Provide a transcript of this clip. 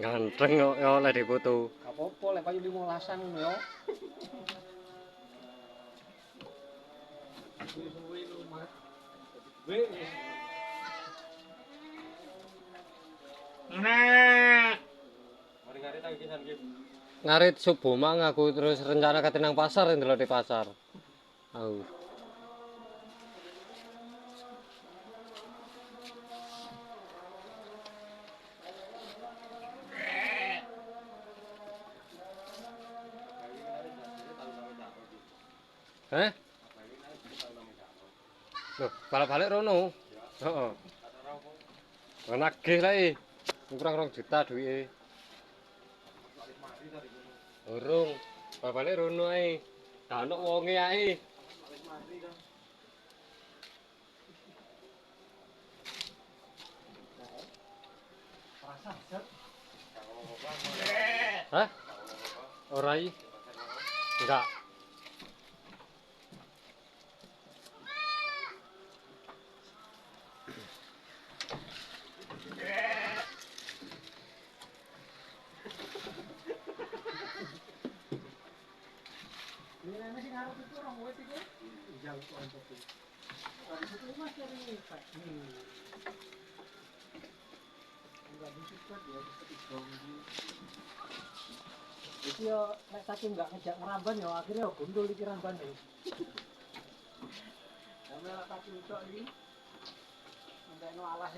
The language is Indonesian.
Ganteng kok ya oleh dipoto. Gak apa-apa lek payu 15-an ngono yo. Suwi-suwi lu Mas. Nah. Mari-mari tak kisan ki. Ngarit subuh mang aku terus rencana kate nang pasar ndelok di pasar. Aku. Heh? Loh, balik-balik rono. Heeh. Nagih lae. Kurang 2 juta duwike. Urung. Balik rono ae. Dak ono wonge ae. Hah? Ora iki. Enggak. Ini sing arep itu orang wet iki. Iya kok entuk. Kan itu Mas dari Pak. Enggak disikat ya seperti ini. Jadi yo nek saking enggak ngejak meramban yo akhirnya yo gundul iki rambane. Sampe ora tak cucuk iki. Entekno alas